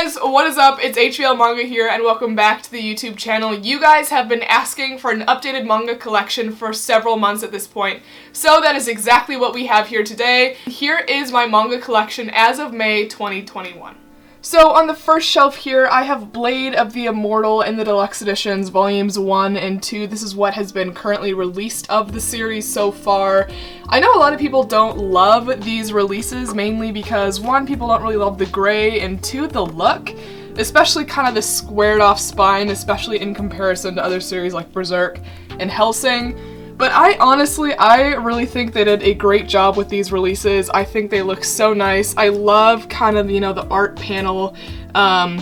guys, what is up? It's HVL Manga here, and welcome back to the YouTube channel. You guys have been asking for an updated manga collection for several months at this point, so that is exactly what we have here today. Here is my manga collection as of May 2021. So on the first shelf here, I have Blade of the Immortal in the Deluxe Editions, Volumes 1 and 2. This is what has been currently released of the series so far. I know a lot of people don't love these releases, mainly because, one, people don't really love the gray, and two, the look. Especially kind of the squared off spine, especially in comparison to other series like Berserk and Hellsing. But I really think they did a great job with these releases. I think they look so nice. I love kind of, the art panel, on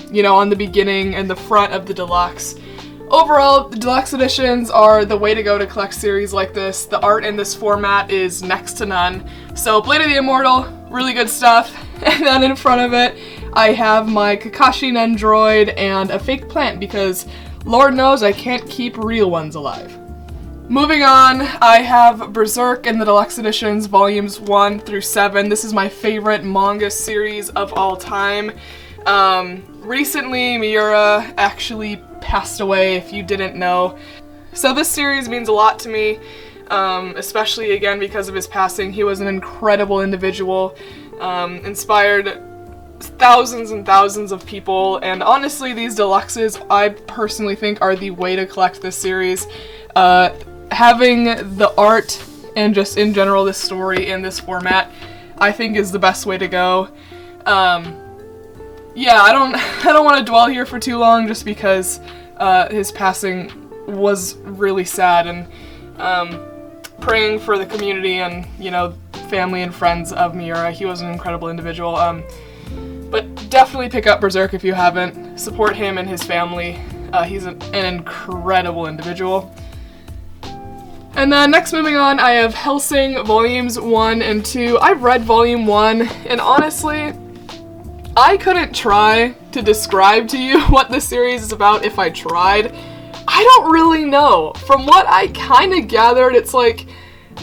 the beginning and the front of the deluxe. Overall, the deluxe editions are the way to go to collect series like this. The art in this format is next to none. So Blade of the Immortal, really good stuff. And then in front of it, I have my Kakashi Nendroid and a fake plant because Lord knows I can't keep real ones alive. Moving on, I have Berserk in the Deluxe Editions, Volumes 1 through 7. This is my favorite manga series of all time. Recently, Miura actually passed away, if you didn't know. So this series means a lot to me, especially, again, because of his passing. He was an incredible individual, inspired thousands and thousands of people, and honestly, these deluxes, I personally think, are the way to collect this series. Having the art and just in general this story in this format, I think is the best way to go. Yeah, I don't want to dwell here for too long just because his passing was really sad, and praying for the community and, family and friends of Miura. He was an incredible individual. But definitely pick up Berserk if you haven't. Support him and his family. He's an incredible individual. And then next, moving on, I have Hellsing Volumes 1 and 2. I've read Volume 1, and honestly, I couldn't try to describe to you what this series is about if I tried. I don't really know. From what I kind of gathered, it's like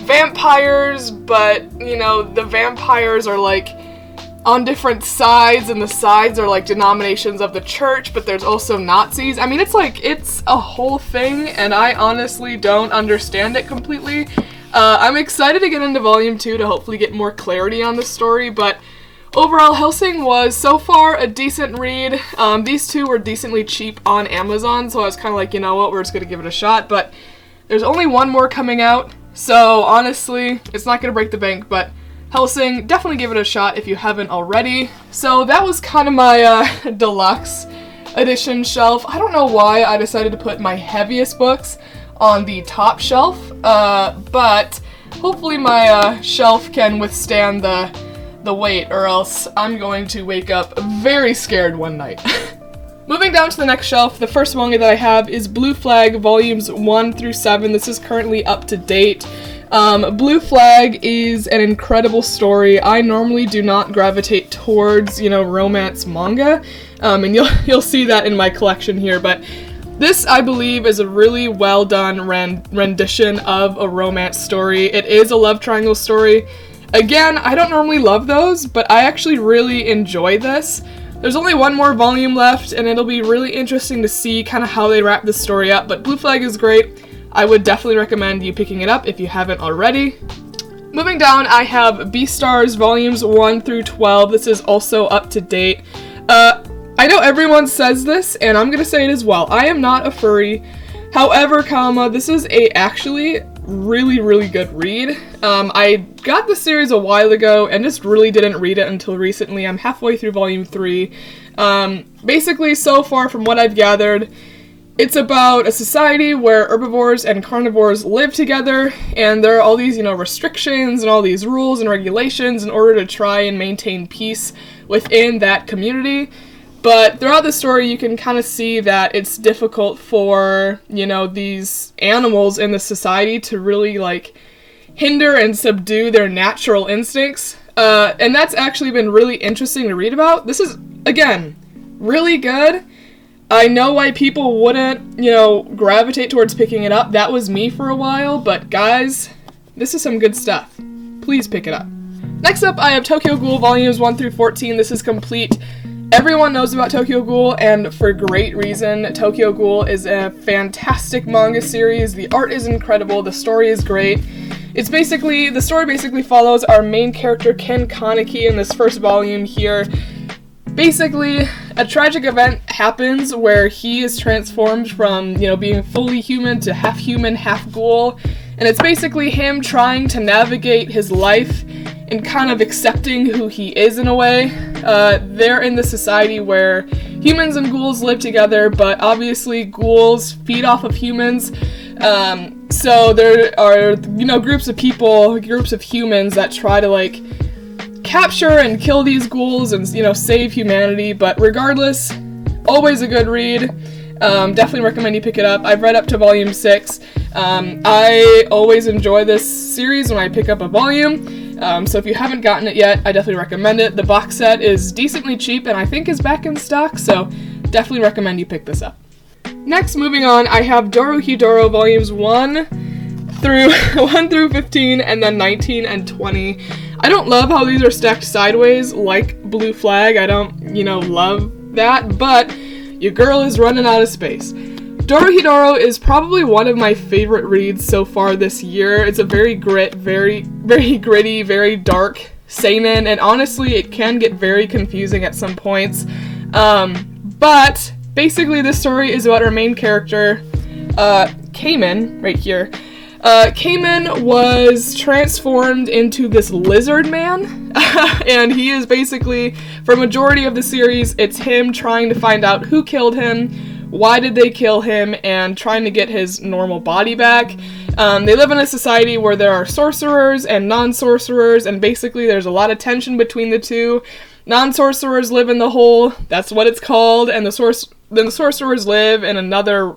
vampires, but, the vampires are like on different sides, and the sides are like denominations of the church, but there's also Nazis. I mean, it's a whole thing, and I honestly don't understand it completely. I'm excited to get into Volume 2 to hopefully get more clarity on the story, but overall, Hellsing was so far a decent read. These two were decently cheap on Amazon, so I was kind of like, you know what, we're just gonna give it a shot, but there's only one more coming out, so honestly, it's not gonna break the bank, but Hellsing, definitely give it a shot if you haven't already. So that was kind of my deluxe edition shelf. I don't know why I decided to put my heaviest books on the top shelf, but hopefully my shelf can withstand the weight, or else I'm going to wake up very scared one night. Moving down to the next shelf, the first manga that I have is Blue Flag Volumes 1 through 7. This is currently up to date. Blue Flag is an incredible story. I normally do not gravitate towards, romance manga, and you'll see that in my collection here, but this, I believe, is a really well done rendition of a romance story. It is a love triangle story. Again, I don't normally love those, but I actually really enjoy this. There's only one more volume left, and it'll be really interesting to see kind of how they wrap this story up, but Blue Flag is great. I would definitely recommend you picking it up if you haven't already. Moving down, I have Beastars Volumes 1 through 12. This is also up to date. I know everyone says this, and I'm gonna say it as well. I am not a furry. However, this is a actually really, really good read. I got the series a while ago and just really didn't read it until recently. I'm halfway through Volume 3. Basically, so far from what I've gathered, it's about a society where herbivores and carnivores live together, and there are all these, restrictions and all these rules and regulations in order to try and maintain peace within that community. But throughout the story, you can kind of see that it's difficult for, these animals in the society to really, hinder and subdue their natural instincts. And that's actually been really interesting to read about. This is, again, really good. I know why people wouldn't, gravitate towards picking it up. That was me for a while, but guys, this is some good stuff. Please pick it up. Next up, I have Tokyo Ghoul Volumes 1 through 14. This is complete. Everyone knows about Tokyo Ghoul, and for great reason. Tokyo Ghoul is a fantastic manga series. The art is incredible, the story is great. The story basically follows our main character Ken Kaneki in this first volume here. Basically, a tragic event happens where he is transformed from, being fully human to half human, half ghoul, and it's basically him trying to navigate his life and kind of accepting who he is in a way. They're in the society where humans and ghouls live together, but obviously ghouls feed off of humans. So there are, groups of humans that try to, capture and kill these ghouls and, save humanity. But regardless, always a good read. Definitely recommend you pick it up. I've read up to volume 6. I always enjoy this series when I pick up a volume. So if you haven't gotten it yet, I definitely recommend it. The box set is decently cheap and I think is back in stock, so definitely recommend you pick this up. Next, moving on, I have Dorohedoro volumes 1 through 15, and then 19 and 20. I don't love how these are stacked sideways like Blue Flag. I don't, love that, but your girl is running out of space. Dorohedoro is probably one of my favorite reads so far this year. It's a very gritty, very dark seinen, and honestly, it can get very confusing at some points. But basically, this story is about our main character, Cayman, right here. Cayman was transformed into this lizard man, and he is basically, for majority of the series, it's him trying to find out who killed him, why did they kill him, and trying to get his normal body back. They live in a society where there are sorcerers and non-sorcerers, and basically there's a lot of tension between the two. Non-sorcerers live in the hole, that's what it's called, and the sorcerers live in another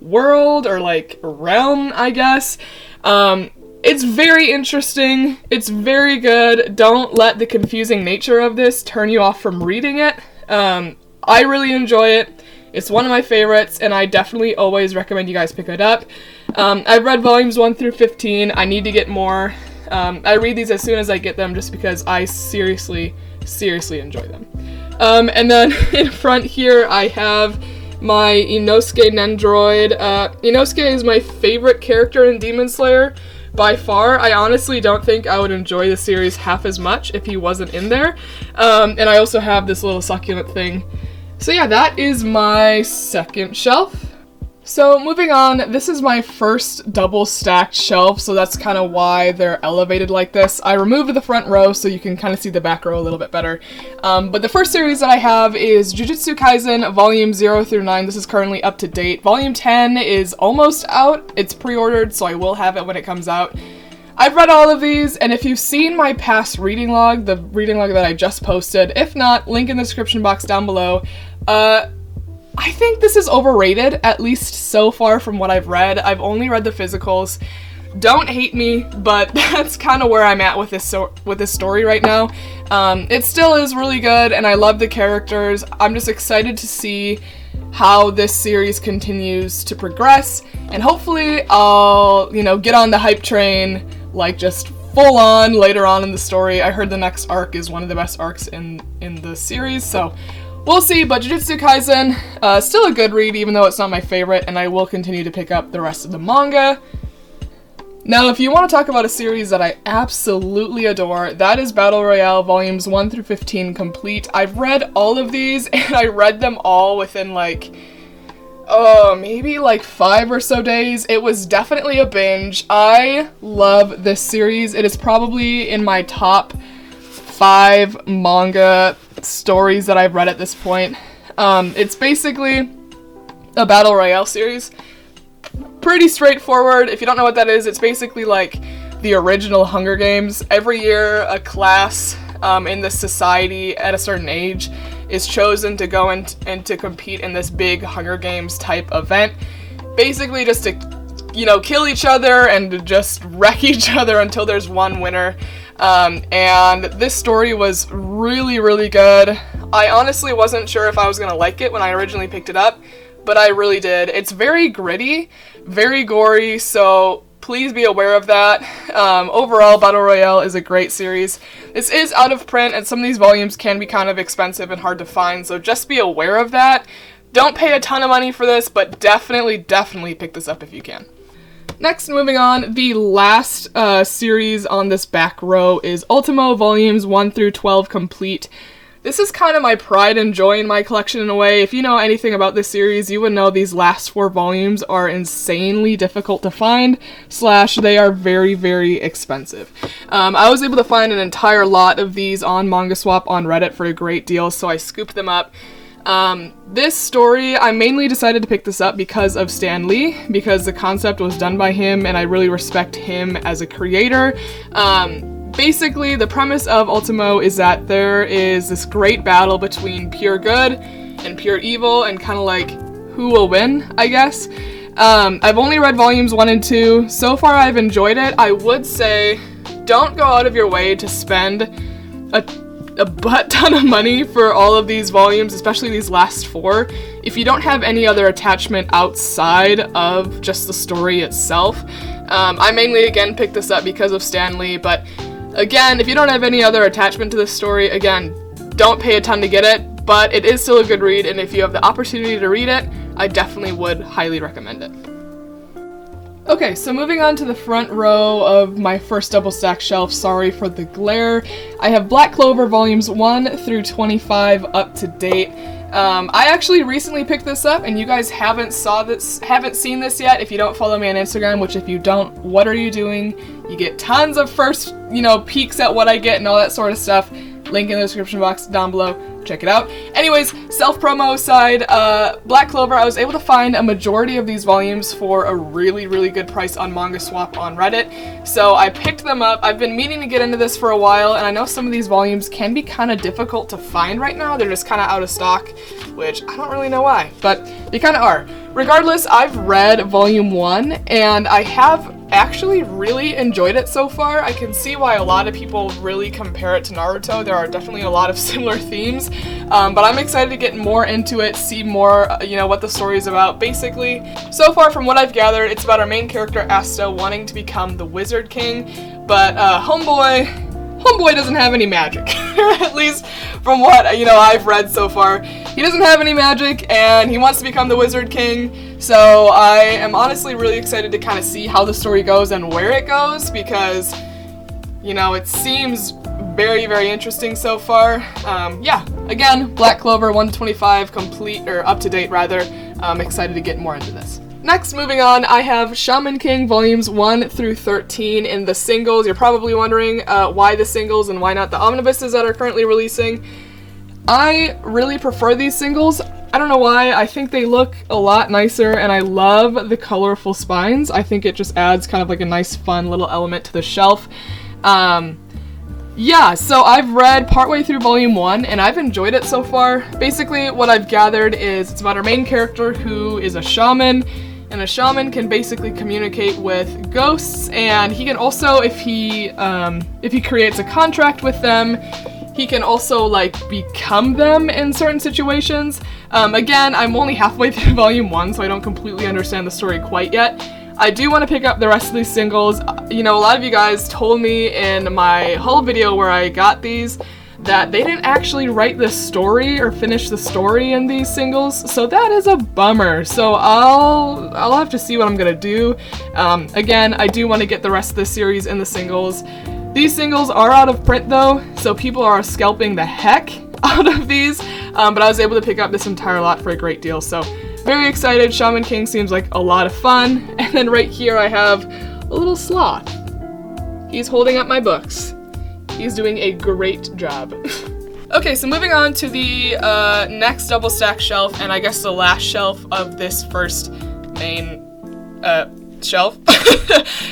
world, or realm, I guess. It's very interesting, it's very good. Don't let the confusing nature of this turn you off from reading it. I really enjoy it. It's one of my favorites, and I definitely always recommend you guys pick it up. I've read volumes 1 through 15. I need to get more. I read these as soon as I get them just because I seriously enjoy them. And then in front here, I have my Inosuke Nendroid. Inosuke is my favorite character in Demon Slayer by far. I honestly don't think I would enjoy the series half as much if he wasn't in there. And I also have this little succulent thing. So yeah, that is my second shelf. So moving on, this is my first double stacked shelf, so that's kind of why they're elevated like this. I removed the front row so you can kind of see the back row a little bit better. But the first series that I have is Jujutsu Kaisen Volume 0 through 9. This is currently up to date. Volume 10 is almost out. It's pre-ordered, so I will have it when it comes out. I've read all of these, and if you've seen my past reading log, the reading log that I just posted, if not, link in the description box down below. I think this is overrated, at least so far from what I've read. I've only read the physicals. Don't hate me, but that's kind of where I'm at with this story right now. It still is really good, and I love the characters. I'm just excited to see how this series continues to progress, and hopefully I'll, get on the hype train, just full on later on in the story. I heard the next arc is one of the best arcs in the series, so we'll see. But Jujutsu Kaisen, still a good read, even though it's not my favorite, and I will continue to pick up the rest of the manga. Now, if you want to talk about a series that I absolutely adore, that is Battle Royale Volumes 1 through 15 complete. I've read all of these, and I read them all within, maybe 5 or so days. It was definitely a binge. I love this series. It is probably in my top 5 manga stories that I've read at this point. It's basically a Battle Royale series. Pretty straightforward. If you don't know what that is, it's basically the original Hunger Games. Every year, a class in the society at a certain age is chosen to go and to compete in this big Hunger Games type event. Basically just to, kill each other and to just wreck each other until there's one winner. And this story was really, really good. I honestly wasn't sure if I was gonna like it when I originally picked it up, but I really did. It's very gritty, very gory, so please be aware of that. Overall, Battle Royale is a great series. This is out of print, and some of these volumes can be kind of expensive and hard to find, so just be aware of that. Don't pay a ton of money for this, but definitely pick this up if you can. Next, moving on, the last series on this back row is Ultimo Volumes 1 through 12 Complete. This is kind of my pride and joy in my collection in a way. If you know anything about this series, you would know these last 4 volumes are insanely difficult to find, / they are very, very expensive. I was able to find an entire lot of these on Manga Swap on Reddit for a great deal, so I scooped them up. This story, I mainly decided to pick this up because of Stan Lee, because the concept was done by him, and I really respect him as a creator. Basically, the premise of Ultimo is that there is this great battle between pure good and pure evil, and kind of like, who will win, I guess. I've only read volumes 1 and 2. So far, I've enjoyed it. I would say, don't go out of your way to spend a butt ton of money for all of these volumes, especially these last 4, if you don't have any other attachment outside of just the story itself. I mainly, again, picked this up because of Stan Lee, but again, if you don't have any other attachment to this story, again, don't pay a ton to get it, but it is still a good read, and if you have the opportunity to read it, I definitely would highly recommend it. Okay, so moving on to the front row of my first double stack shelf, sorry for the glare, I have Black Clover volumes 1 through 25 up to date. I actually recently picked this up, and you guys haven't seen this yet if you don't follow me on Instagram, which if you don't, what are you doing? You get tons of first, peeks at what I get and all that sort of stuff. Link in the description box down below. Check it out. Anyways, self-promo aside, Black Clover, I was able to find a majority of these volumes for a really, really good price on Manga Swap on Reddit. So I picked them up. I've been meaning to get into this for a while, and I know some of these volumes can be kind of difficult to find right now. They're just kind of out of stock, which I don't really know why, but they kind of are. Regardless, I've read volume 1, and I have actually really enjoyed it so far. I can see why a lot of people really compare it to Naruto. There are definitely a lot of similar themes, but I'm excited to get more into it, see more, what the story is about. Basically, so far from what I've gathered, it's about our main character, Asta, wanting to become the Wizard King, but Homeboy doesn't have any magic, at least from what, I've read so far. He doesn't have any magic, and he wants to become the Wizard King, so I am honestly really excited to kind of see how the story goes and where it goes, because, it seems very, very interesting so far. Again, Black Clover 1 to 25, complete, or up to date rather. I'm excited to get more into this. Next, moving on, I have Shaman King volumes 1 through 13 in the singles. You're probably wondering why the singles and why not the omnibuses that are currently releasing. I really prefer these singles. I don't know why. I think they look a lot nicer, and I love the colorful spines. I think it just adds kind of like a nice, fun little element to the shelf. So I've read partway through volume 1, and I've enjoyed it so far. Basically, what I've gathered is it's about our main character who is a shaman, and a shaman can basically communicate with ghosts, and he can also, if he creates a contract with them, he can also, become them in certain situations. Again, I'm only halfway through volume 1, so I don't completely understand the story quite yet. I do want to pick up the rest of these singles. A lot of you guys told me in my whole video where I got these that they didn't actually write the story or finish the story in these singles, so that is a bummer. So I'll have to see what I'm gonna do. Again, I do want to get the rest of the series in the singles. These singles are out of print though, so people are scalping the heck out of these, but I was able to pick up this entire lot for a great deal, so very excited. Shaman King seems like a lot of fun. And then right here I have a little sloth. He's holding up my books. He's doing a great job. Okay, so moving on to the next double stack shelf, and I guess the last shelf of this first main shelf.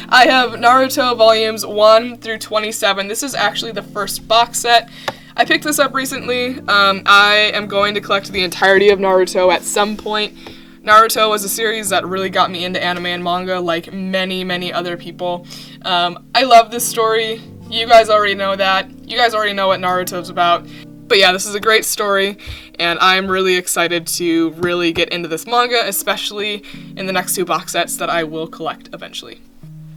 I have Naruto volumes 1 through 27. This is actually the first box set. I picked this up recently. I am going to collect the entirety of Naruto at some point. Naruto was a series that really got me into anime and manga, like many, many other people. I love this story. You guys already know that. You guys already know what Naruto's about. But yeah, this is a great story, and I'm really excited to really get into this manga, especially in the next 2 box sets that I will collect eventually.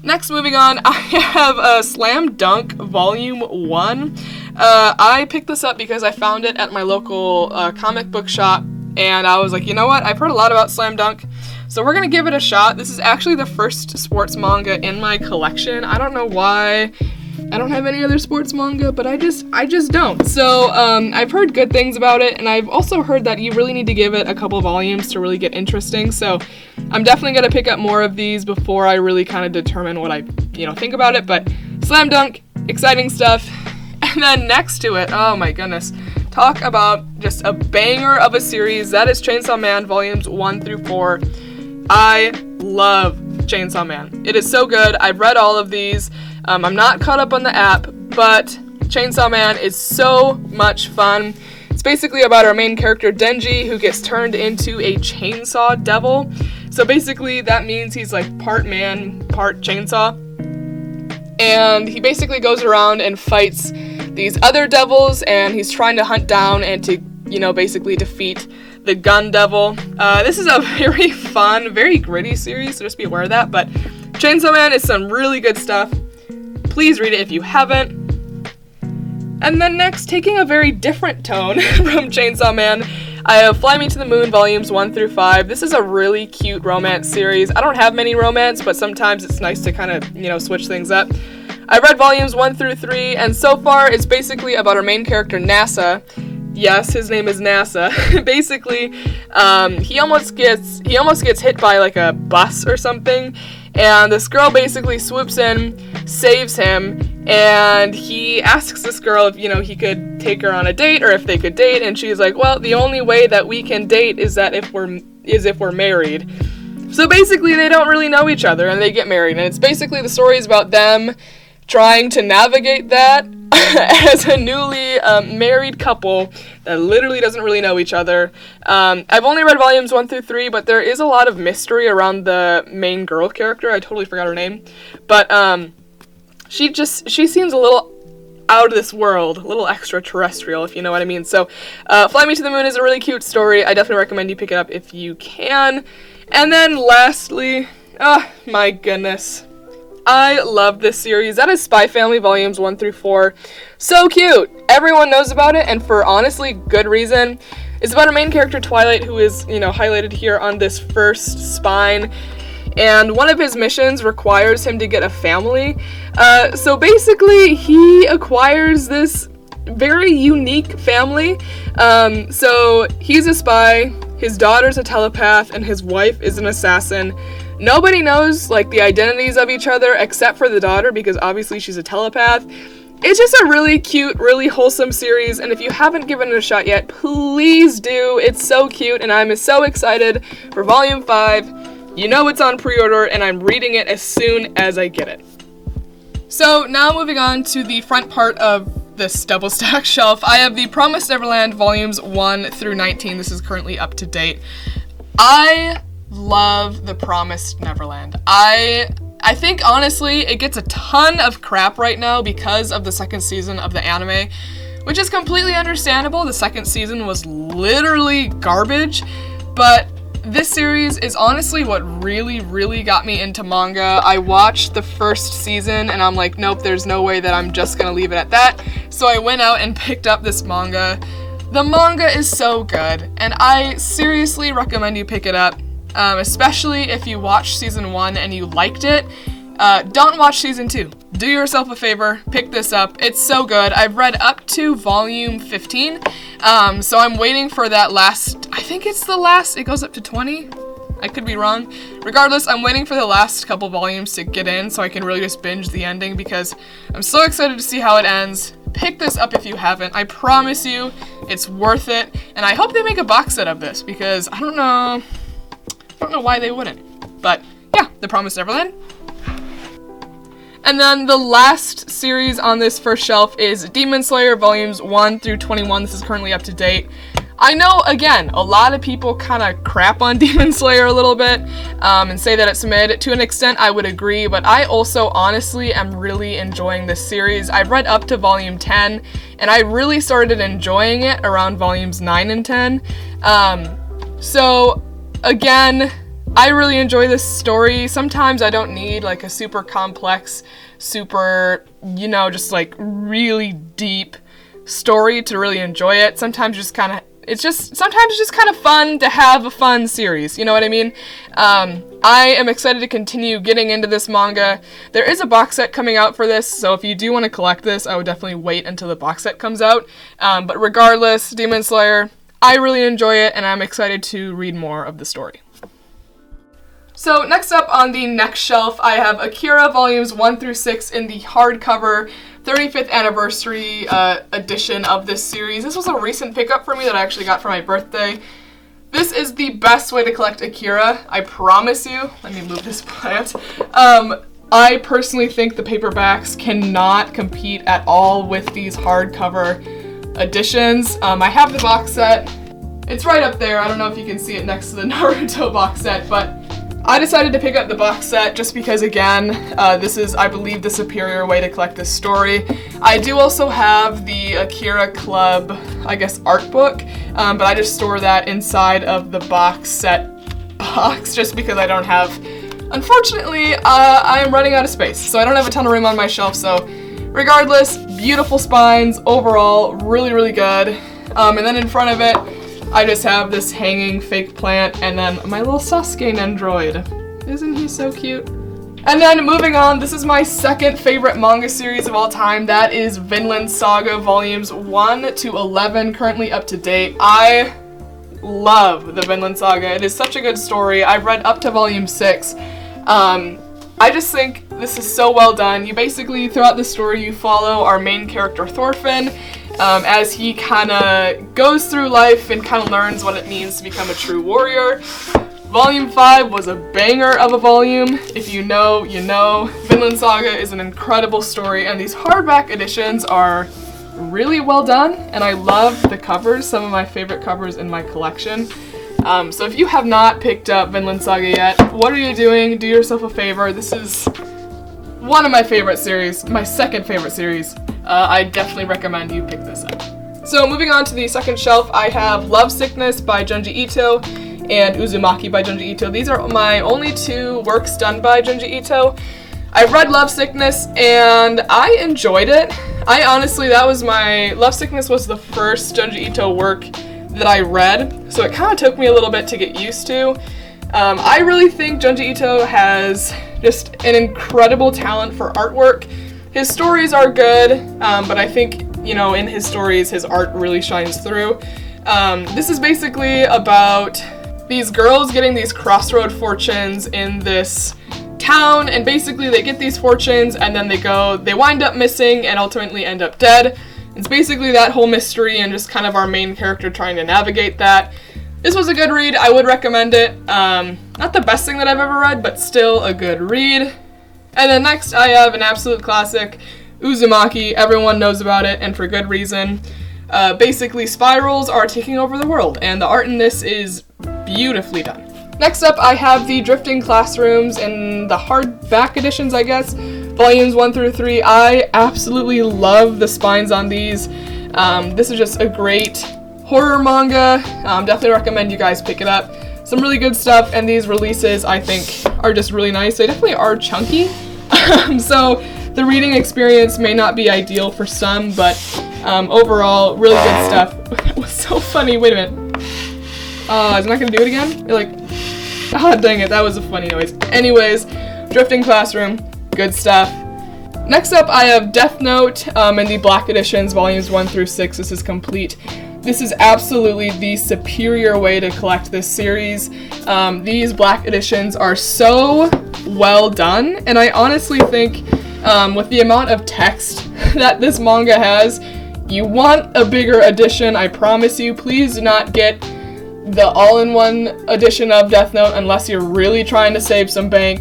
Next, moving on, I have Slam Dunk Volume 1. I picked this up because I found it at my local comic book shop, and I was like, you know what, I've heard a lot about Slam Dunk, so we're gonna give it a shot. This is actually the first sports manga in my collection. I don't know why I don't have any other sports manga, but I just don't. So I've heard good things about it, and I've also heard that you really need to give it a couple volumes to really get interesting. So I'm definitely gonna pick up more of these before I really kind of determine what I think about it. But Slam Dunk, exciting stuff. And then next to it, oh my goodness, talk about just a banger of a series. That is Chainsaw Man volumes 1 through 4. I love Chainsaw Man. It is so good. I've read all of these. I'm not caught up on the app, but Chainsaw Man is so much fun. It's basically about our main character, Denji, who gets turned into a chainsaw devil. So basically that means he's like part man, part chainsaw. And he basically goes around and fights these other devils, and he's trying to hunt down and to, basically defeat the gun devil. This is a very fun, very gritty series, so just be aware of that. But Chainsaw Man is some really good stuff. Please read it if you haven't. And then next, taking a very different tone from Chainsaw Man, I have Fly Me to the Moon volumes 1 through 5. This is a really cute romance series. I don't have many romance, but sometimes it's nice to kind of, switch things up. I read volumes 1 through 3, and so far it's basically about our main character, NASA. Yes, his name is NASA. Basically, he almost gets hit by like a bus or something, and this girl basically swoops in, saves him, and he asks this girl if, he could take her on a date or if they could date, and she's like, well, the only way that we can date is if we're married. So basically they don't really know each other and they get married, and it's basically the story is about them trying to navigate that as a newly married couple that literally doesn't really know each other. I've only read volumes 1 through 3, but there is a lot of mystery around the main girl character. I totally forgot her name. But she seems a little out of this world, a little extraterrestrial, if you know what I mean. So Fly Me to the Moon is a really cute story. I definitely recommend you pick it up if you can. And then lastly, oh my goodness, I love this series. That is Spy Family volumes 1 through 4. So cute. Everyone knows about it, and for honestly good reason. It's about our main character, Twilight, who is, highlighted here on this first spine. And one of his missions requires him to get a family. So basically, he acquires this very unique family. So he's a spy, his daughter's a telepath, and his wife is an assassin. Nobody knows, the identities of each other except for the daughter, because obviously she's a telepath. It's just a really cute, really wholesome series, and if you haven't given it a shot yet, please do. It's so cute, and I'm so excited for Volume 5. It's on pre-order, and I'm reading it as soon as I get it. So, now moving on to the front part of this double stack shelf, I have the Promised Neverland Volumes 1 through 19. This is currently up to date. I love The Promised Neverland. I think honestly it gets a ton of crap right now because of the second season of the anime, which is completely understandable. The second season was literally garbage, but this series is honestly what really got me into manga. I watched the first season and I'm like, nope, there's no way that I'm just gonna leave it at that. So I went out and picked up this manga. The manga is so good, and I seriously recommend you pick it up. Especially if you watched season 1 and you liked it. Don't watch season 2. Do yourself a favor, pick this up. It's so good. I've read up to volume 15, so I'm waiting for that last, I think it's the last, it goes up to 20? I could be wrong. Regardless, I'm waiting for the last couple volumes to get in so I can really just binge the ending, because I'm so excited to see how it ends. Pick this up if you haven't. I promise you, it's worth it, and I hope they make a box set of this, because I don't know why they wouldn't. But yeah, The Promised Neverland. And then the last series on this first shelf is Demon Slayer volumes 1 through 21. This is currently up to date. I know, again, a lot of people kind of crap on Demon Slayer a little bit and say that it's mid. To an extent, I would agree, but I also honestly am really enjoying this series. I've read up to volume 10, and I really started enjoying it around volumes 9 and 10. So again, I really enjoy this story. Sometimes I don't need like a super complex, super, just like really deep story to really enjoy it. Sometimes it's just kind of fun to have a fun series, you know what I mean? I am excited to continue getting into this manga. There is a box set coming out for this, so if you do want to collect this, I would definitely wait until the box set comes out. But regardless, Demon Slayer, I really enjoy it, and I'm excited to read more of the story. So next up on the next shelf, I have Akira volumes 1 through 6 in the hardcover 35th anniversary edition of this series. This was a recent pickup for me that I actually got for my birthday. This is the best way to collect Akira, I promise you. Let me move this plant. I personally think the paperbacks cannot compete at all with these hardcover editions. I have the box set. It's right up there. I don't know if you can see it next to the Naruto box set, but I decided to pick up the box set just because, again, this is, I believe, the superior way to collect this story. I do also have the Akira Club, I guess, art book, but I just store that inside of the box set box just because I don't have, unfortunately, I am running out of space, so I don't have a ton of room on my shelf, so regardless, beautiful spines, overall, really, really good. And then in front of it, I just have this hanging fake plant, and then my little Sasuke Nendroid. Isn't he so cute? And then moving on, this is my second favorite manga series of all time. That is Vinland Saga volumes 1 to 11, currently up to date. I love the Vinland Saga. It is such a good story. I've read up to volume 6. I just think this is so well done. You basically, throughout the story, you follow our main character Thorfinn, as he kind of goes through life and kind of learns what it means to become a true warrior. Volume 5 was a banger of a volume. If you know, you know. Vinland Saga is an incredible story, and these hardback editions are really well done, and I love the covers, some of my favorite covers in my collection. So if you have not picked up Vinland Saga yet, what are you doing? Do yourself a favor. This is one of my favorite series, my second favorite series. I definitely recommend you pick this up. So moving on to the second shelf, I have Love Sickness by Junji Ito and Uzumaki by Junji Ito. These are my only two works done by Junji Ito. I've read Love Sickness and I enjoyed it. Love Sickness was the first Junji Ito work that I read, so it kind of took me a little bit to get used to. I really think Junji Ito has just an incredible talent for artwork. His stories are good, but I think, in his stories, his art really shines through. This is basically about these girls getting these crossroad fortunes in this town, and basically they get these fortunes, and then they wind up missing and ultimately end up dead. It's basically that whole mystery and just kind of our main character trying to navigate that. This was a good read. I would recommend it. Not the best thing that I've ever read, but still a good read. And then next I have an absolute classic, Uzumaki. Everyone knows about it, and for good reason. Basically, spirals are taking over the world, and the art in this is beautifully done. Next up, I have the Drifting Classrooms in the hardback editions, I guess. Volumes 1 through 3. I absolutely love the spines on these. This is just a great horror manga. Definitely recommend you guys pick it up. Some really good stuff, and these releases, I think, are just really nice. They definitely are chunky. So the reading experience may not be ideal for some, but overall, really good stuff. It was so funny. Wait a minute. Is it not going to do it again? You're like, oh, dang it. That was a funny noise. Anyways, Drifting Classroom. Good stuff. Next up, I have Death Note in the Black Editions, volumes 1 through 6. This is complete. This is absolutely the superior way to collect this series. These Black Editions are so well done, and I honestly think with the amount of text that this manga has, you want a bigger edition, I promise you. Please do not get the all-in-one edition of Death Note unless you're really trying to save some bank.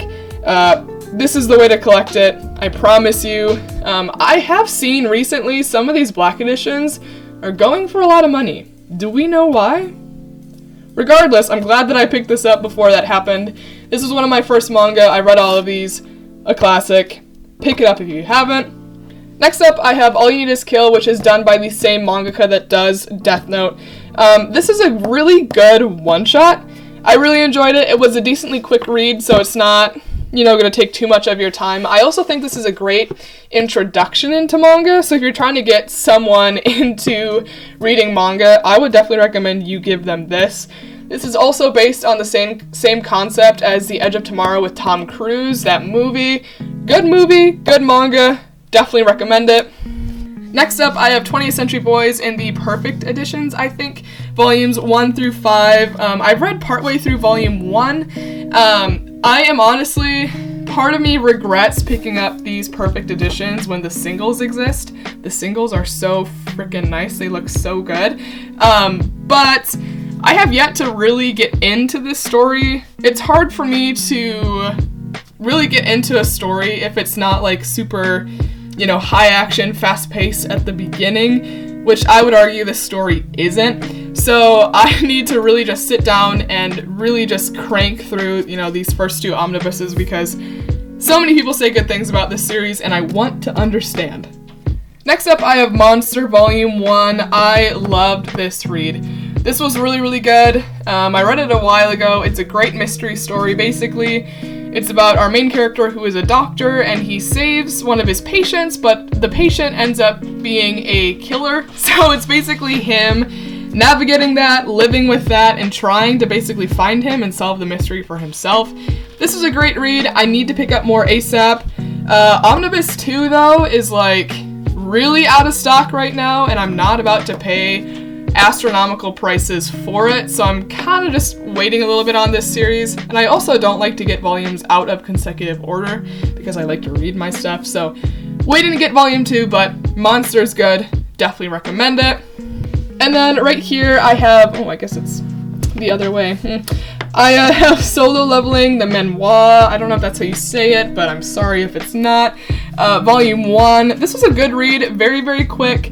This is the way to collect it, I promise you. I have seen recently some of these Black Editions are going for a lot of money. Do we know why? Regardless, I'm glad that I picked this up before that happened. This was one of my first manga. I read all of these. A classic. Pick it up if you haven't. Next up, I have All You Need Is Kill, which is done by the same mangaka that does Death Note. This is a really good one-shot. I really enjoyed it. It was a decently quick read, so it's not, going to take too much of your time. I also think this is a great introduction into manga, so if you're trying to get someone into reading manga, I would definitely recommend you give them this. This is also based on the same concept as The Edge of Tomorrow with Tom Cruise, that movie. Good movie, good manga, definitely recommend it. Next up, I have 20th Century Boys in the Perfect Editions, I think, volumes 1 through 5. I've read partway through volume 1. I am honestly, part of me regrets picking up these Perfect Editions when the singles exist. The singles are so freaking nice, they look so good. But I have yet to really get into this story. It's hard for me to really get into a story if it's not like super, high action, fast paced at the beginning, which I would argue this story isn't. So I need to really just sit down and really just crank through, these first 2 omnibuses because so many people say good things about this series and I want to understand. Next up, I have Monster Volume 1. I loved this read. This was really, really good. I read it a while ago. It's a great mystery story, basically. It's about our main character who is a doctor, and he saves one of his patients, but the patient ends up being a killer. So it's basically him navigating that, living with that, and trying to basically find him and solve the mystery for himself. This was a great read. I need to pick up more ASAP. Omnibus 2, though, is really out of stock right now, and I'm not about to pay astronomical prices for it, so I'm kind of just waiting a little bit on this series. And I also don't like to get volumes out of consecutive order because I like to read my stuff, so waiting to get volume 2, but Monster's good, definitely recommend it. And then right here I have, I guess it's the other way. I have Solo Leveling, the Memoir. I don't know if that's how you say it, but I'm sorry if it's not. Volume 1. This was a good read, very, very quick.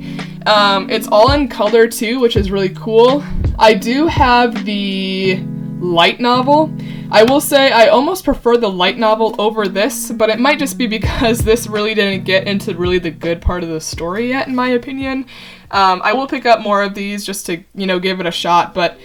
It's all in color too, which is really cool. I do have the light novel. I will say I almost prefer the light novel over this, but it might just be because this really didn't get into really the good part of the story yet, in my opinion. I will pick up more of these just to, give it a shot, but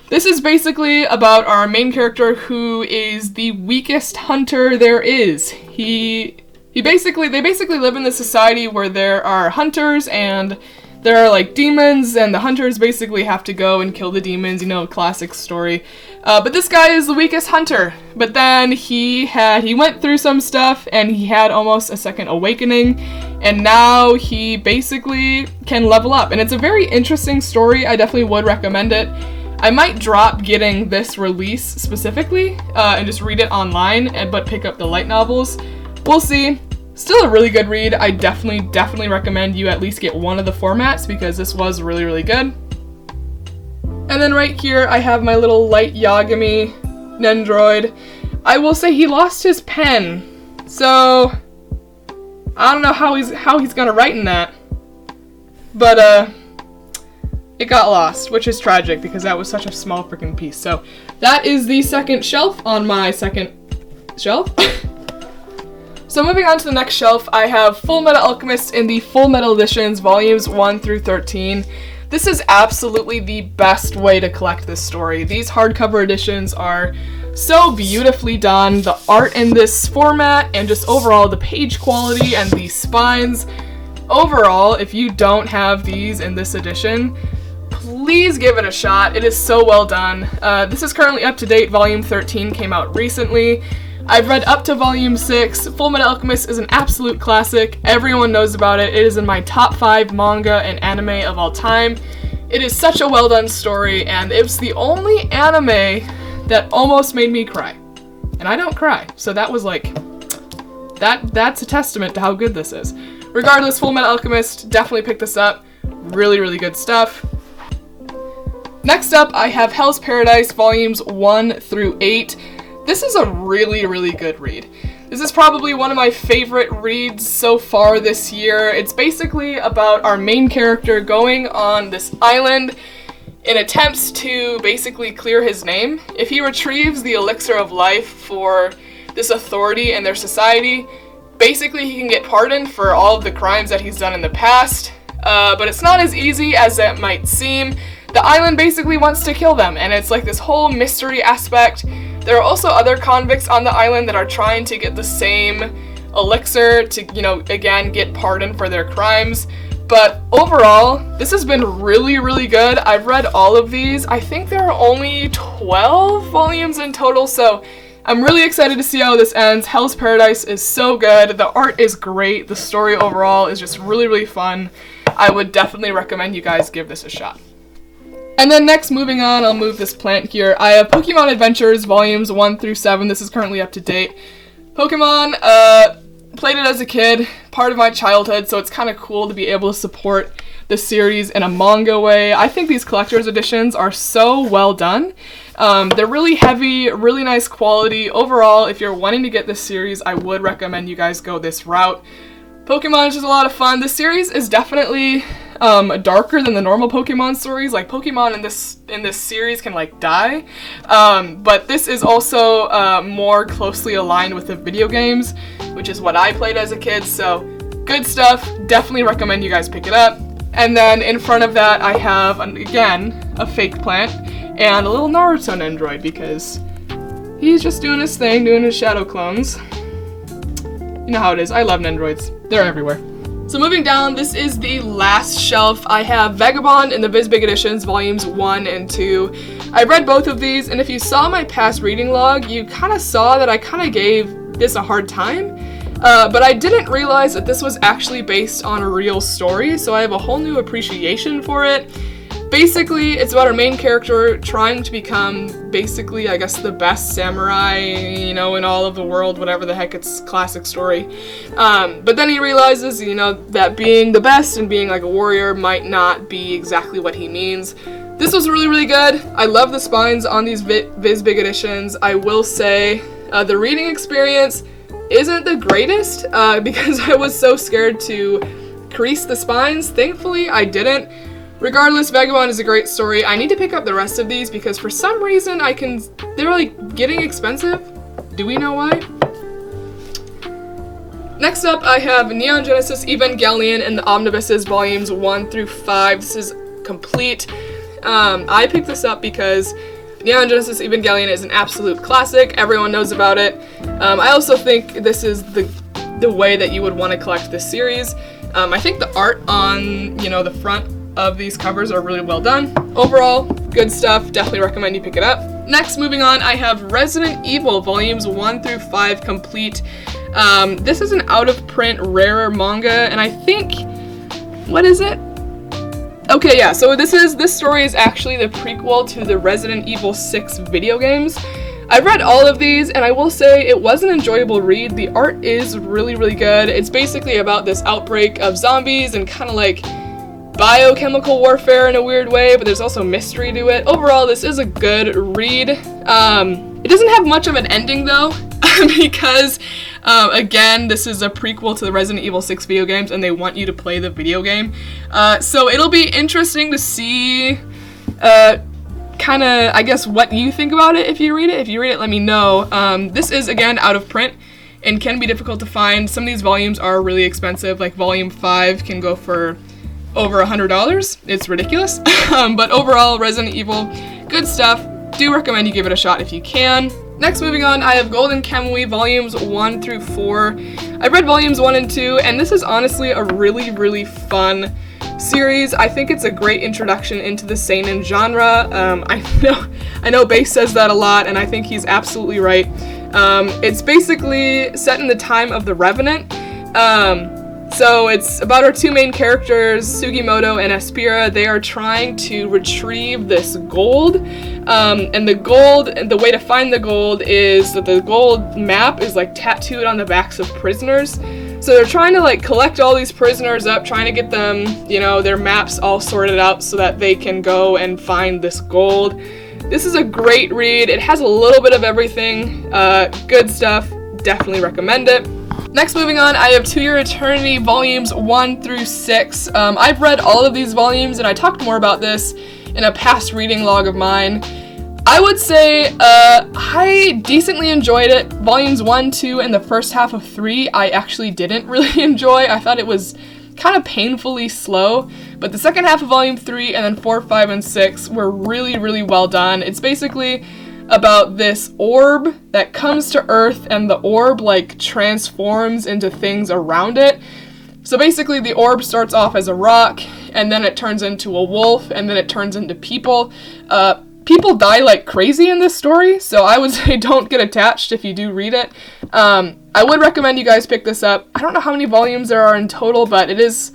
this is basically about our main character who is the weakest hunter there is. They basically live in this society where there are hunters and there are demons, and the hunters basically have to go and kill the demons, classic story. But this guy is the weakest hunter. But then he went through some stuff and he had almost a second awakening, and now he basically can level up. And it's a very interesting story. I definitely would recommend it. I might drop getting this release specifically and just read it online, but pick up the light novels. We'll see. Still a really good read. I definitely recommend you at least get one of the formats because this was really, really good. And then right here I have my little light Yagami Nendroid. I will say he lost his pen, so I don't know how he's gonna write in that. But it got lost, which is tragic because that was such a small freaking piece. So that is the second shelf on my second shelf. So moving on to the next shelf, I have Fullmetal Alchemist in the Fullmetal Editions, volumes 1 through 13. This is absolutely the best way to collect this story. These hardcover editions are so beautifully done. The art in this format and just overall the page quality and the spines. Overall, if you don't have these in this edition, please give it a shot. It is so well done. This is currently up to date. Volume 13 came out recently. I've read up to volume 6. Fullmetal Alchemist is an absolute classic. Everyone knows about it. It is in my top 5 manga and anime of all time. It is such a well done story, and it's the only anime that almost made me cry. And I don't cry, so that was that's a testament to how good this is. Regardless, Fullmetal Alchemist, definitely pick this up. Really, really good stuff. Next up, I have Hell's Paradise volumes 1 through 8. This is a really, really good read. This is probably one of my favorite reads so far this year. It's basically about our main character going on this island in attempts to basically clear his name. If he retrieves the elixir of life for this authority and their society, basically he can get pardoned for all of the crimes that he's done in the past. But it's not as easy as it might seem. the island basically wants to kill them, and it's like this whole mystery aspect. There are also other convicts on the island that are trying to get the same elixir to, you know, again, get pardoned for their crimes. But overall, this has been really, really good. I've read all of these. I think there are only 12 volumes in total, so I'm really excited to see how this ends. Hell's Paradise is so good. The art is great. The story overall is just really, really fun. I would definitely recommend you guys give this a shot. And then next, moving on, I'll move this plant here. I have Pokemon Adventures Volumes 1 through 7. This is currently up to date. Pokemon, played it as a kid, part of my childhood, so it's kind of cool to be able to support the series in a manga way. I think these collector's editions are so well done. They're really heavy, really nice quality. Overall, if you're wanting to get this series, I would recommend you guys go this route. Pokemon is just a lot of fun. This series is definitely darker than the normal Pokemon stories. Like, Pokemon in this series can like die, but this is also more closely aligned with the video games, which is what I played as a kid. So good stuff. Definitely recommend you guys pick it up. And then in front of that, I have again a fake plant and a little Naruto android, because he's just doing his thing, doing his shadow clones. You know how it is. I love Nendroids. They're everywhere. So moving down, this is the last shelf. I have Vagabond and the Viz Big Editions Volumes 1 and 2. I read both of these, and if you saw my past reading log, you kind of saw that I kind of gave this a hard time. But I didn't realize that this was actually based on a real story, so I have a whole new appreciation for it. Basically, it's about our main character trying to become, basically, I guess, the best samurai, you know, in all of the world, whatever the heck, it's a classic story. But then he realizes, you know, that being the best and being like a warrior might not be exactly what he means. This was really, really good. I love the spines on these Viz Big Editions. I will say the reading experience isn't the greatest because I was so scared to crease the spines. Thankfully, I didn't. Regardless, Vagabond is a great story. I need to pick up the rest of these because for some reason they're like getting expensive. Do we know why? Next up, I have Neon Genesis Evangelion and the Omnibuses Volumes 1 through 5. This is complete. I picked this up because Neon Genesis Evangelion is an absolute classic. Everyone knows about it. I also think this is the way that you would want to collect this series. I think the art on, you know, the front of these covers are really well done. Overall, good stuff. Definitely recommend you pick it up. Next, moving on, I have Resident Evil Volumes 1 through 5 complete. This is an out-of-print, rarer manga, and I think, what is it? Okay, yeah, so this story is actually the prequel to the Resident Evil 6 video games. I've read all of these, and I will say it was an enjoyable read. The art is really, really good. It's basically about this outbreak of zombies and kind of like biochemical warfare in a weird way, but there's also mystery to it. Overall, this is a good read. It doesn't have much of an ending though, because again, this is a prequel to the Resident Evil 6 video games, and they want you to play the video game. So it'll be interesting to see kind of, I guess, what you think about it if you read it. If you read it, let me know. This is, again, out of print and can be difficult to find. Some of these volumes are really expensive, like Volume 5 can go for over $100. It's ridiculous. But overall, Resident Evil, good stuff. Do recommend you give it a shot if you can. Next, moving on, I have Golden Camoy Volumes 1 through 4. I read Volumes 1 and 2, and this is honestly a really, really fun series. I think it's a great introduction into the seinen genre. I know Base says that a lot, and I think he's absolutely right. It's basically set in the time of the Revenant. So it's about our two main characters, Sugimoto and Aspira. They are trying to retrieve this gold. And the way to find the gold is that the gold map is like tattooed on the backs of prisoners. So they're trying to like collect all these prisoners up, trying to get them, you know, their maps all sorted out so that they can go and find this gold. This is a great read. It has a little bit of everything. Good stuff. Definitely recommend it. Next, moving on, I have To Your Eternity Volumes 1 through 6. I've read all of these volumes, and I talked more about this in a past reading log of mine. I would say I decently enjoyed it. Volumes 1, 2, and the first half of 3 I actually didn't really enjoy. I thought it was kind of painfully slow. But the second half of volume 3 and then 4, 5, and 6 were really, really well done. It's basically about this orb that comes to Earth, and the orb like transforms into things around it. So basically the orb starts off as a rock, and then it turns into a wolf, and then it turns into people. People die like crazy in this story, so I would say don't get attached if you do read it. I would recommend you guys pick this up. I don't know how many volumes there are in total, but it is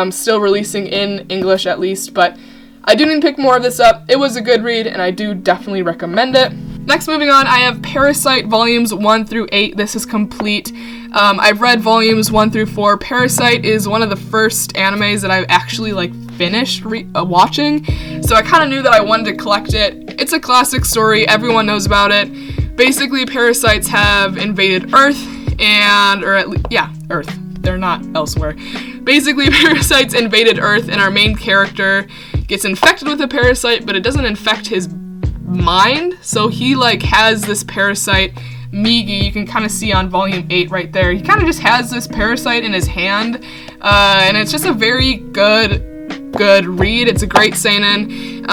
still releasing in English at least, but I do need to pick more of this up. It was a good read, and I do definitely recommend it. Next, moving on, I have Parasite volumes 1 through 8. This is complete. I've read volumes 1 through 4. Parasite is one of the first animes that I've actually finished watching, so I kind of knew that I wanted to collect it. It's a classic story. Everyone knows about it. Basically, parasites have invaded Earth, Earth. They're not elsewhere. Basically, parasites invaded Earth, and our main character gets infected with a parasite, but it doesn't infect his mind, so he has this parasite, Migi. You can kind of see on volume 8 right there. He kind of just has this parasite in his hand, and it's just a very good read. It's a great seinen.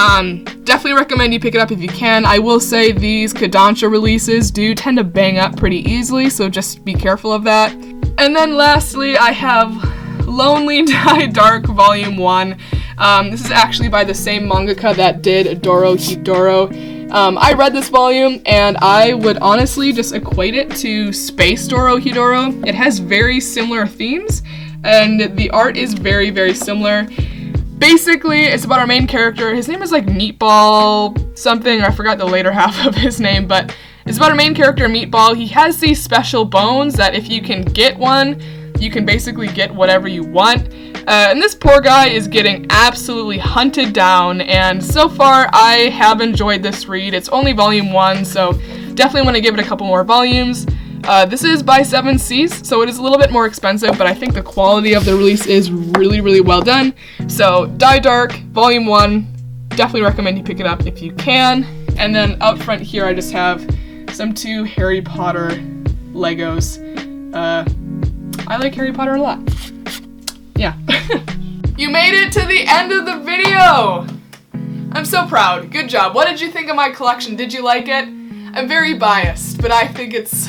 Definitely recommend you pick it up if you can. I will say these Kodansha releases do tend to bang up pretty easily, so just be careful of that. And then lastly, I have Lonely Die Dark Volume 1. This is actually by the same mangaka that did Dorohedoro. I read this volume, and I would honestly just equate it to Space Dorohedoro. It has very similar themes, and the art is very, very similar. Basically, it's about our main character. His name is Meatball something. I forgot the later half of his name, but it's about our main character, Meatball. He has these special bones that if you can get one, you can basically get whatever you want. And this poor guy is getting absolutely hunted down, and so far I have enjoyed this read. It's only volume 1, so definitely want to give it a couple more volumes. This is by 7 Seas, so it is a little bit more expensive, but I think the quality of the release is really, really well done. So, Die Dark, Volume 1, definitely recommend you pick it up if you can. And then out front here I just have some 2 Harry Potter Legos. I like Harry Potter a lot. Yeah. You made it to the end of the video! I'm so proud. Good job. What did you think of my collection? Did you like it? I'm very biased, but I think it's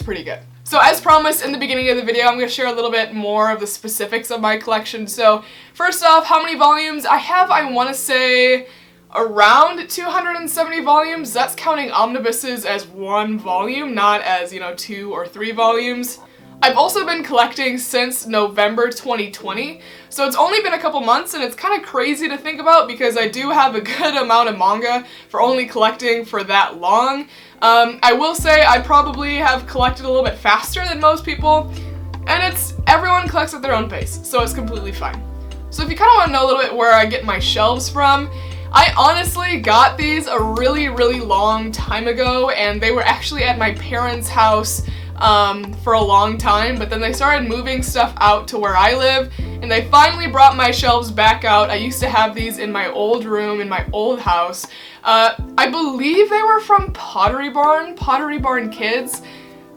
pretty good. So as promised in the beginning of the video, I'm going to share a little bit more of the specifics of my collection. So first off, how many volumes? I have, I want to say, around 270 volumes. That's counting omnibuses as 1 volume, not as, 2 or 3 volumes. I've also been collecting since November 2020, so it's only been a couple months, and it's kind of crazy to think about because I do have a good amount of manga for only collecting for that long. I will say I probably have collected a little bit faster than most people, and everyone collects at their own pace, so it's completely fine. So if you kind of want to know a little bit where I get my shelves from, I honestly got these a really, really long time ago, and they were actually at my parents' house for a long time, but then they started moving stuff out to where I live, and they finally brought my shelves back out. I used to have these in my old room in my old house. I believe they were from Pottery Barn Kids.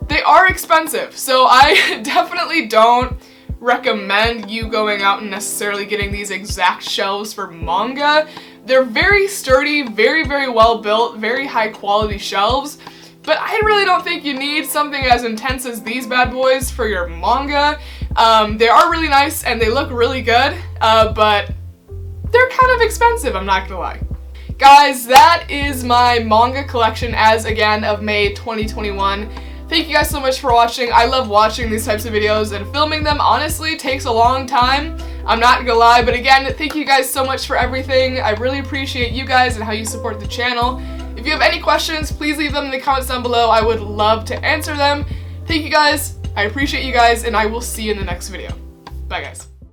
They are expensive, so I definitely don't recommend you going out and necessarily getting these exact shelves for manga. They're very sturdy, very, very well built, very high quality shelves. But I really don't think you need something as intense as these bad boys for your manga. They are really nice and they look really good, but they're kind of expensive, I'm not gonna lie. Guys, that is my manga collection as, again, of May 2021. Thank you guys so much for watching. I love watching these types of videos, and filming them, honestly, takes a long time. I'm not gonna lie, but again, thank you guys so much for everything. I really appreciate you guys and how you support the channel. If you have any questions, please leave them in the comments down below. I would love to answer them. Thank you guys. I appreciate you guys, and I will see you in the next video. Bye, guys.